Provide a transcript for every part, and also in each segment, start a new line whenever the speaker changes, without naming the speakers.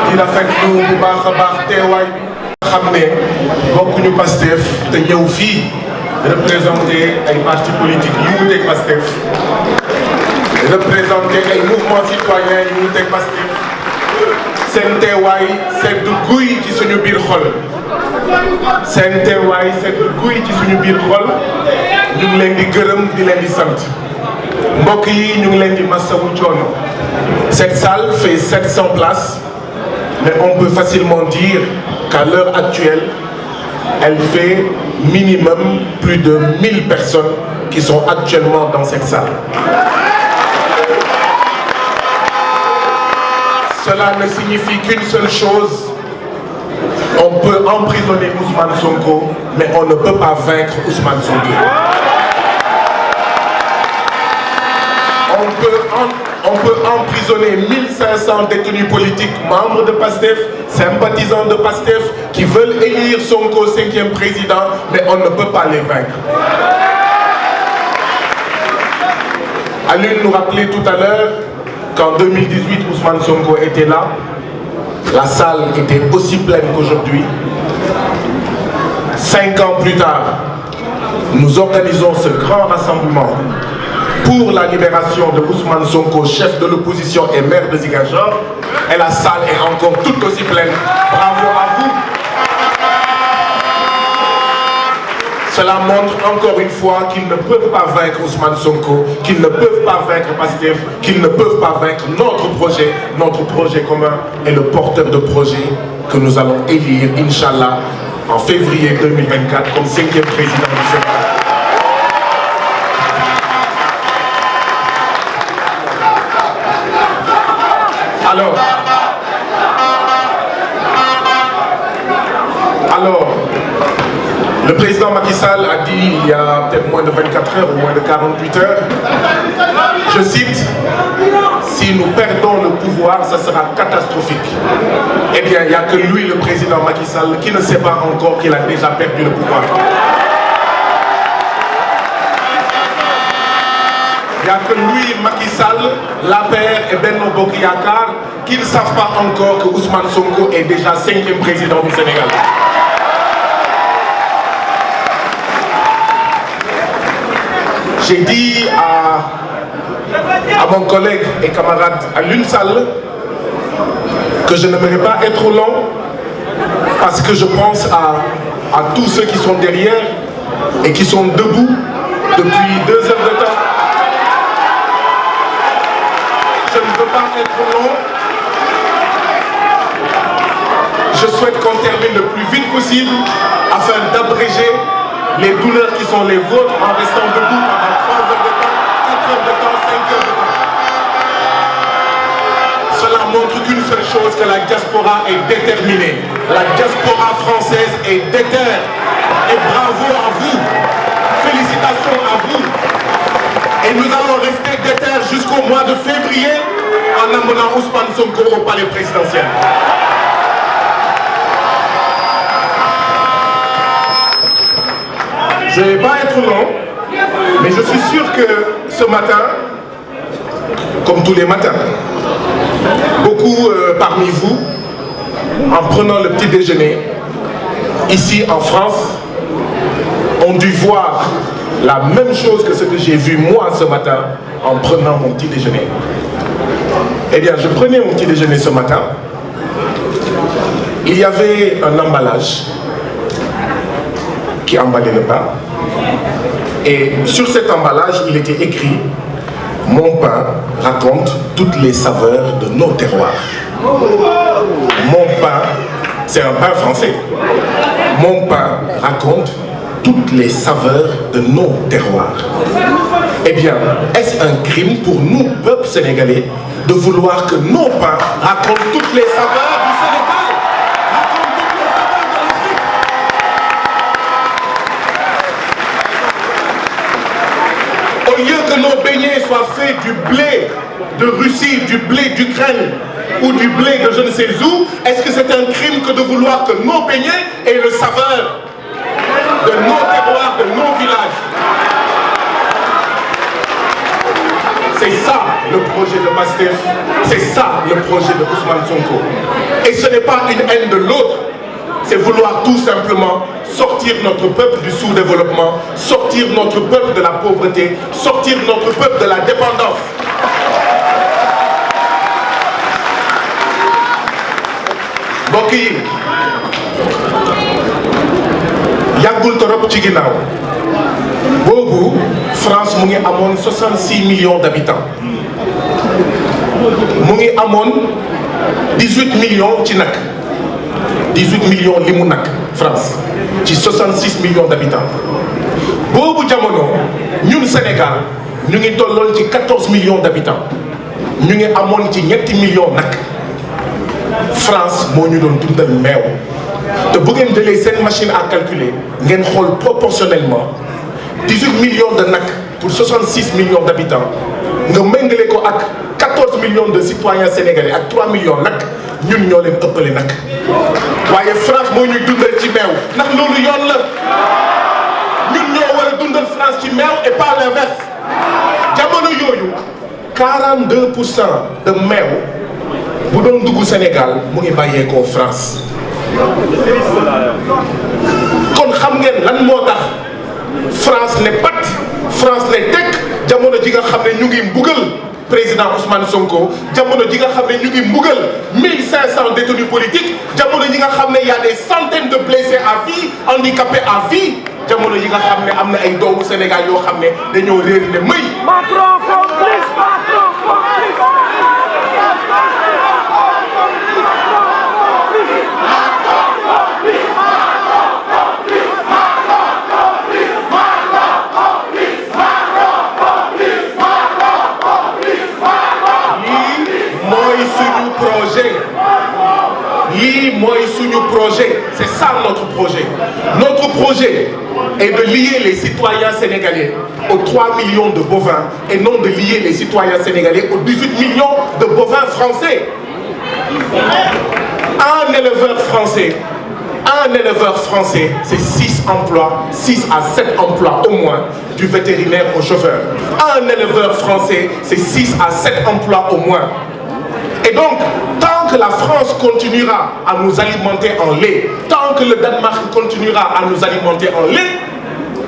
di rafetlu bu baax a baax teewaay bi nga xam ne bokkuñu Pastef te ñëw fii représenté ay partis politiques yu wuteeg Pastef représenté ay mouvements citoyens yu wuteeg Pastef seen teewaay sedd guy ci suñu biir xol seen teewaay sedd guy ci suñu biir xol ñu ngi leen di gërëm di leen di sant mbokk yi ñu ngi leen di masawu coono. Cette salle fait 700 places mais on peut facilement dire qu'à l'heure actuelle elle fait minimum plus de 1000 personnes qui sont actuellement dans cette salle. Cela ne signifie qu'une seule chose. On peut emprisonner Ousmane Sonko, mais on ne peut pas vaincre Ousmane Sonko. On peut emprisonner 1500 détenus politiques, membres de PASTEF, sympathisants de PASTEF, qui veulent élire Sonko 5e président, mais on ne peut pas les vaincre. Alun nous rappelait tout à l'heure qu'en 2018, Ousmane Sonko était là. La salle était aussi pleine qu'aujourd'hui. 5 ans plus tard, nous organisons ce grand rassemblement pour la libération de Ousmane Sonko, chef de l'opposition et maire de Ziguinchor. Et la salle est encore tout aussi pleine. Bravo à vous. Cela montre encore une fois qu'ils ne peuvent pas vaincre Ousmane Sonko, qu'ils ne peuvent pas vaincre Pastef, qu'ils ne peuvent pas vaincre notre projet commun et le porteur de projet que nous allons élire, Inch'Allah, en février 2024 comme 5e président du Sénégal. Alors, le président Macky Sall a dit il y a peut-être moins de 24 heures ou moins de 48 heures, je cite, si nous perdons le pouvoir, ça sera catastrophique. Eh bien, il n'y a que lui, le président Macky Sall, qui ne sait pas encore qu'il a déjà perdu le pouvoir. Il n'y a que lui, Macky Sall, l'APR et Benno Bokk Yakaar qui ne savent pas encore que Ousmane Sonko est déjà 5e président du Sénégal. J'ai dit à mon collègue et camarade Alun Sall que je n'aimerais pas être long parce que je pense à tous ceux qui sont derrière et qui sont debout depuis 2 heures de temps. Je ne veux pas être long. Je souhaite qu'on termine le plus vite possible afin d'abréger les douleurs qui sont les vôtres en restant debout pendant 3 heures de temps, 4 heures de temps, 5 heures de temps. Cela montre qu'une seule chose, que la diaspora est déterminée. La diaspora française est déterre. Et bravo à vous. Félicitations à vous. Et nous allons rester déterres jusqu'au mois de février en amenant Ousmane Sonko au palais présidentiel. Je ne vais pas être long, mais je suis sûr que ce matin, comme tous les matins, beaucoup parmi vous, en prenant le petit déjeuner, ici en France, ont dû voir la même chose que ce que j'ai vu moi ce matin en prenant mon petit déjeuner. Eh bien, je prenais mon petit déjeuner ce matin. Il y avait un emballage qui emballait le pain. Et sur cet emballage, il était écrit « Mon pain raconte toutes les saveurs de nos terroirs ». Mon pain, c'est un pain français. Mon pain raconte toutes les saveurs de nos terroirs. Eh bien, est-ce un crime pour nous, peuple sénégalais, de vouloir que nos pains racontent toutes les saveurs du Sénégal, racontent toutes les saveurs de l'Afrique? Au lieu que nos beignets soient faits du blé de Russie, du blé d'Ukraine ou du blé de je ne sais où, est-ce que c'est un crime que de vouloir que nos beignets aient le saveur de nos terroirs, de nos villages? C'est ça le projet de Pastef, c'est ça le projet de Ousmane Sonko. Et ce n'est pas une haine de l'autre, c'est vouloir tout simplement sortir notre peuple du sous-développement, sortir notre peuple de la pauvreté, sortir notre peuple de la dépendance. mbokk yi yàggul torop ci ginnaaw boobu France mu ngi amoon 66 millions d'habitants mu ngi amoon 18 millions ci nag 18 millions li mu nag France ci 66 millions d'habitants boobu jamono ñun Sénégal ñu ngi tolloon ci 14 millions d'habitants ñu ngi amoon ci ñetti millions nag France moo ñu doon dundal meew te bu ngeen jëlee seen machine à calculer ngeen xool proportionnellement 18 millions de nag pour 66 millions d'habitants nga méngale ko ak 14 millions de citoyens sénégalais ak 3 millions nag ñun ñoo leen ëppale nag waaye France moo ñuy dundal ci meew ndax loolu yoon la ñun ñoo war a dundal France ci meew et pas l'inverse jamono yooyu 42% de meew bu doon dugg Sénégal mu ngi bàyyeekoo France kon xam ngeen lan moo tax France ne pat France ne tekk jamono ji nga xam ne ñu ngi mbugal président Ousmane Sonko jamono ji nga xam ne ñu ngi mbugal 1500 détenus politiques jamono ji nga xam ne y a des centaines de blessés à vie handicapés à vie jamono ji nga xam ne am na ay doomu Sénégal yoo xam ne dañoo réer ne mëy Macron complice Macron complice lii mooy suñu projet c'est ça notre projet. Notre projet est de lier les citoyens sénégalais aux 3 millions de bovins et non de lier les citoyens sénégalais aux 18 millions de bovins français. Un éleveur français, c'est 6 emplois, 6 à 7 emplois au moins, du vétérinaire au chauffeur. Un éleveur français, c'est 6 à 7 emplois au moins. Et donc, tant que la France continuera à nous alimenter en lait, tant que le Danemark continuera à nous alimenter en lait,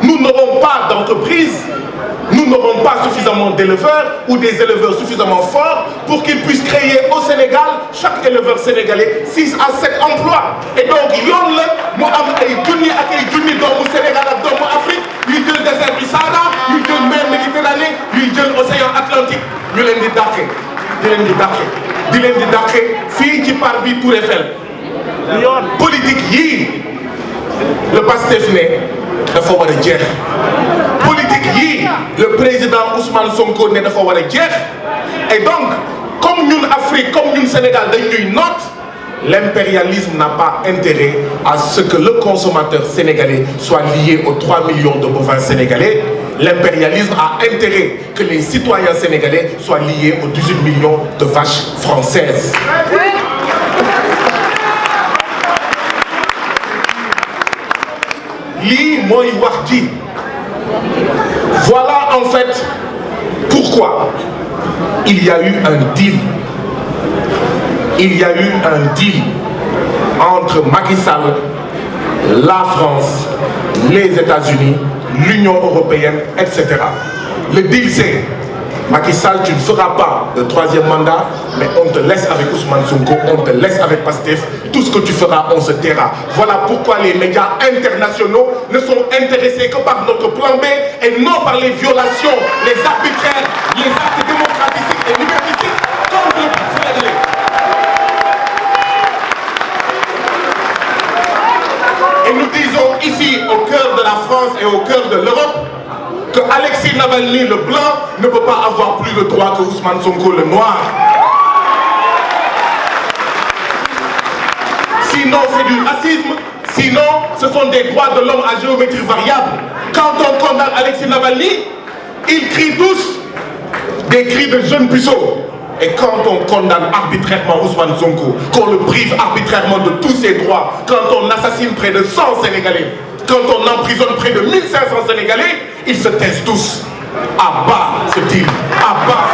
nous n'aurons pas d'entreprise, nous n'aurons pas suffisamment d'éleveurs ou des éleveurs suffisamment forts pour qu'ils puissent créer au Sénégal, chaque éleveur sénégalais, 6 à 7 emplois. Et donc, yoon la mu am ay junni ak ay junni doomu Sénégal ak doomu Afrique yuy jël désert du Sahara, yuy jël mer Méditerranée, yuy jël océan Atlantique, ñu leen di dàqe, di leen di dàqe fii ci parc bi Tour Eiffel. Politique yii le Pastef ne dafa war a jeex. Politique yii le président Ousmane Sonko ne dafa war a jeex. Et donc comme ñun Afrique comme ñun Sénégal dañuy noot, l'impérialisme n'a pas intérêt à ce que le consommateur sénégalais soit lié aux 3 millions de bovins sénégalais. L'impérialisme a intérêt que les citoyens sénégalais soient liés aux 18 millions de vaches françaises. Lii mooy wax ji. Voilà en fait pourquoi il y a eu un deal. Il y a eu un deal entre Macky Sall, la France, les États-Unis, l'Union européenne, etc. Le deal c'est Macky Sall, tu ne feras pas de 3e mandat, mais on te laisse avec Ousmane Sonko, on te laisse avec Pastef. Tout ce que tu feras, on se taira. Voilà pourquoi les médias internationaux ne sont intéressés que par notre plan B et non par les violations, les arbitraires, les actes démocratiques et liberticides contre le peuple sénégalais. Et nous disons ici, au cœur de la France et au cœur de l'Europe, que Alexis Navalny, le blanc, ne peut pas avoir plus de droits que Ousmane Sonko, le noir. Sinon, c'est du racisme. Sinon, ce sont des droits de l'homme à géométrie variable. Quand on condamne Alexis Navalny, ils crient tous des cris de jeunes puceaux. Et quand on condamne arbitrairement Ousmane Sonko, qu'on le prive arbitrairement de tous ses droits, quand on assassine près de 100 Sénégalais, quand on emprisonne près de 1500 Sénégalais, ils se taisent tous. À bas ce deal, à bas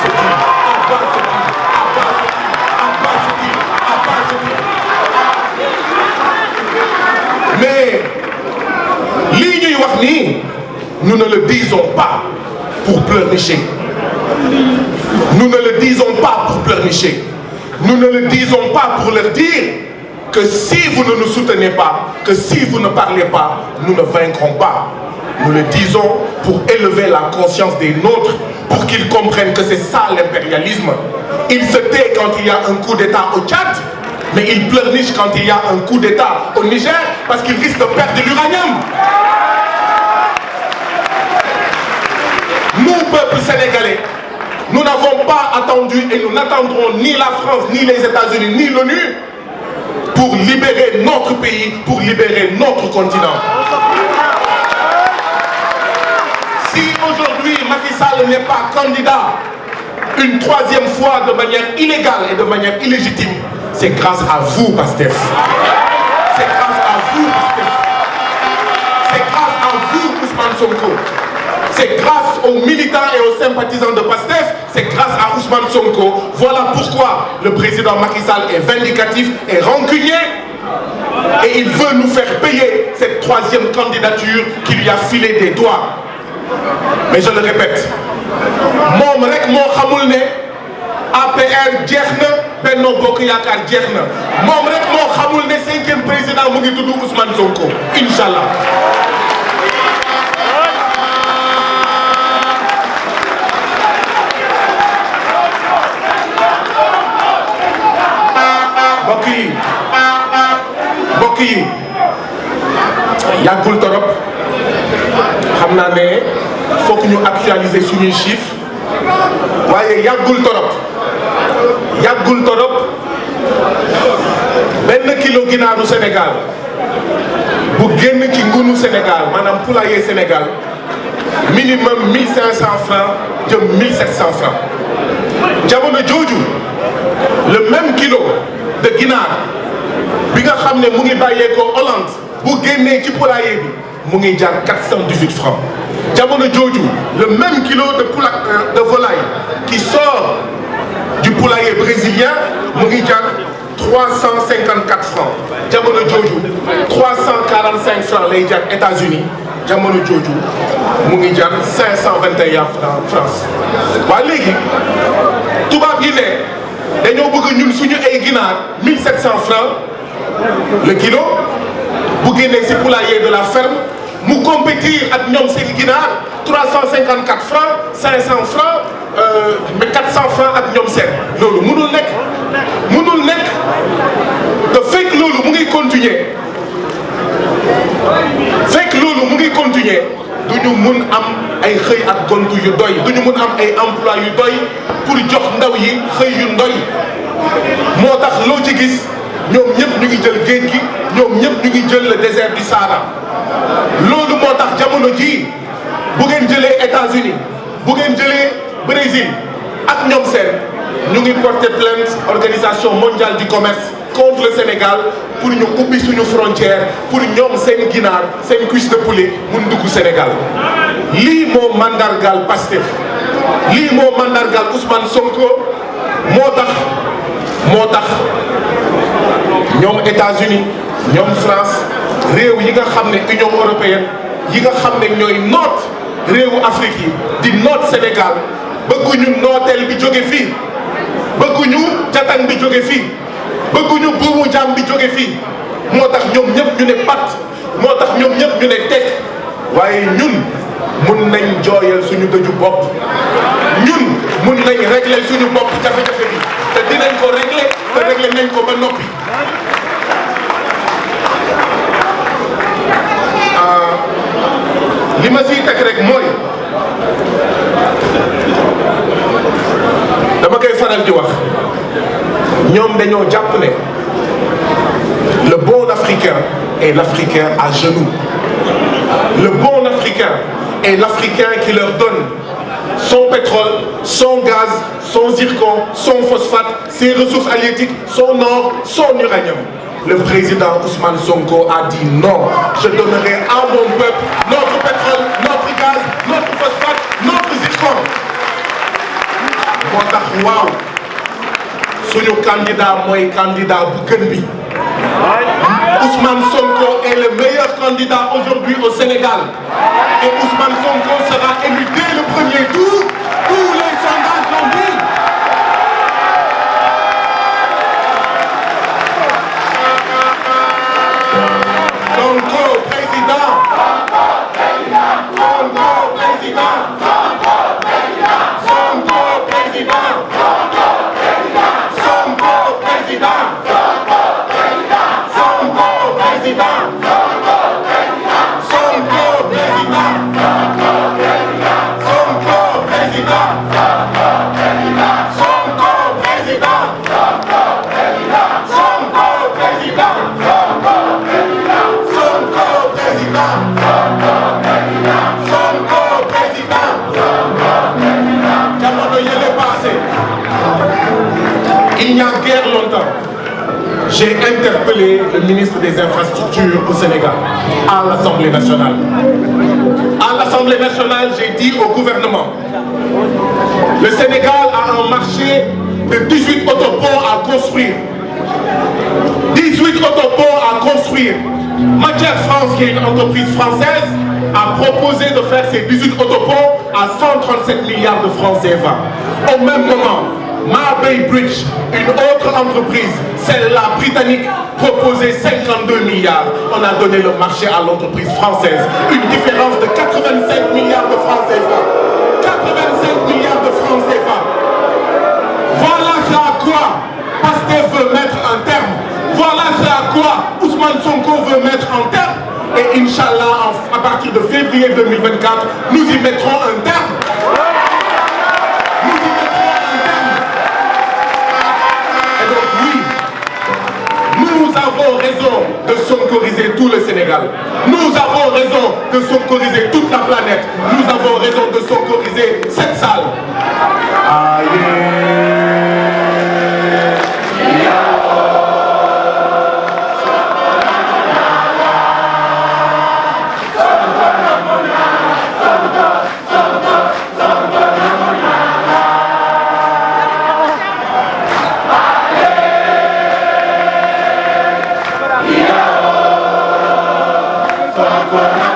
Nous ne le disons pas pour pleurnicher. Nous ne le disons pas pour pleurnicher. Nous ne le disons pas pour leur dire que si vous ne nous soutenez pas, que si vous ne parlez pas, nous ne vaincrons pas. Nous le disons pour élever la conscience des nôtres, pour qu'ils comprennent que c'est ça l'impérialisme. Il se tait quand il y a un coup d'État au Tchad, mais il pleurniche quand il y a un coup d'État au Niger parce qu'il risque de perdre de l'uranium. Nous, peuple sénégalais, nous n'avons pas attendu et nous n'attendrons ni la France, ni les États-Unis, ni l'ONU pour libérer notre pays, pour libérer notre continent. Si aujourd'hui Macky Sall n'est pas candidat une troisième fois de manière illégale et de manière illégitime, c'est grâce à vous, Pastef. C'est grâce à vous, Pastef. C'est grâce à vous, Ousmane Sonko. C'est grâce aux militants et aux sympathisants de Pastef, c'est grâce à Ousmane Sonko. Voilà pourquoi le président Macky Sall est vindicatif et rancunier. Et il veut nous faire payer cette troisième candidature qui lui a filé des doigts. Mais je le répète, moom rek moo xamul ne APR jeex na, Benno Bokk Yaakaar jeex na. Moom rek moo xamul ne 5e président mu ngi tudd Ousmane Sonko. Inch'Allah. mbokk yi yàggul torop xam naa ne foog ñu actualiser suñuy chiffres waaye yàggul torop benn kilo ginaaru Sénégal bu génn ci ngunu Sénégal maanaam poulailler Sénégal minimum 1500 francs jëm 1700 francs jamono jooju le même kilo de ginaar bi nga xam ne mu ngi bàyyeekoo Hollande bu génnee ci poulailler bi mu ngi jar 418 francs jamono jooju le même kilo de volaille qui sort du poulailler brésilien mu ngi jar 354 francs jamono jooju 345 francs lay jar États-Unis jamono jooju mu ngi jar 521 francs France. waa léegi tubaab yi ne dañoo bëgg ñun suñu ay ginaar 1700 francs le kilo bu génnee ci poulailler de la ferme mu compétir ak ñoom seen ginaar 354 francs 500 francs mais 400 francs ak ñoom seen loolu mënul nekk te fekk loolu mu ngi continuer duñu mun am ay xëy ak gontu yu doy duñu mun am ay emploi yu doy pour jox ndaw yi xëy yu ndoy moo tax loo ci gis ñoom ñëpp ñu ngi jël géej gi ñoom ñëpp ñu ngi jël le désert du Sahara loolu moo tax jamono jii bu ngeen jëlee États-Unis bu ngeen jëlee Brésil ak ñoom seen ñu ngi porter plainte organisation mondiale du commerce contre le Sénégal pour ñu ubbi suñu frontière pour ñoom seen ginaar seen cuisse de poulet mun dugg Sénégal lii moo mandargal Pastef lii moo mandargal Ousmane Sonko moo tax ñoom États-Unis ñoom France réew yi nga xam ne Union européenne yi nga xam ne ñooy noot réewu Afrique yi di noot Sénégal bëgguñu nooteel bi jóge fii bëgguñu jatan bi jóge fii bëgguñu buumu jaam bi jóge fii moo tax ñoom ñëpp ñu ne pat moo tax ñoom ñëpp ñu ne teg waaye ñun mun nañ jooyal suñu dëju bopp ñun mun nañ régler suñu bopp jafe-jafe bi te dinañ ko régler te régler nañ ko ba noppi. li ma siy teg rek mooy dama koy faral di wax ñoom dañoo jàpp ne le bon africain est l'africain à genoux. Le bon africain est l'africain qui leur donne son pétrole, son gaz, son zircon, son phosphate, ses ressources halieutiques, son or, son uranium. Le président Ousmane Sonko a dit non. Je donnerai à mon peuple notre pétrole, notre gaz, notre phosphate, notre zircon. moo tax waaw suñu candidat mooy candidat bu gën bi Ousmane Sonko est le meilleur candidat aujourd'hui au Sénégal. Et Ousmane Sonko sera élu dès le premier tour. Tous les sondages l'ont dit. Sonko président. Sonko président. Sonko président. Sonko président. Sonko président. Sonko président. Sonko président. Sonko président. Sonko président. Sonko président. Sonko président. Jamono yële passé. Il n'y a guère longtemps, j'ai interpellé le ministre des Infrastructures au Sénégal, à l'Assemblée nationale. À l'Assemblée nationale, j'ai dit au gouvernement, le Sénégal a un marché de 18 autoponts à construire. 18 autoponts à construire. Matière France, qui est une entreprise française, a proposé de faire ces 18 autoponts à 137 milliards de francs CFA. Au même moment, Marbay Bridge, une autre entreprise, celle-là britannique, proposait 52 milliards. On a donné le marché à l'entreprise française. Une différence de 85 milliards de francs CFA. 85 milliards de francs CFA. Voilà à quoi Pastef veut mettre un terme. Voilà à quoi Ousmane Sonko veut mettre un terme. Et Inch'Allah, à partir de février 2024, nous y mettrons un terme. Nous avons raison de sonkoriser tout le Sénégal. Nous avons raison de sonkoriser toute la planète. Nous avons raison de sonkoriser cette salle.
Sonko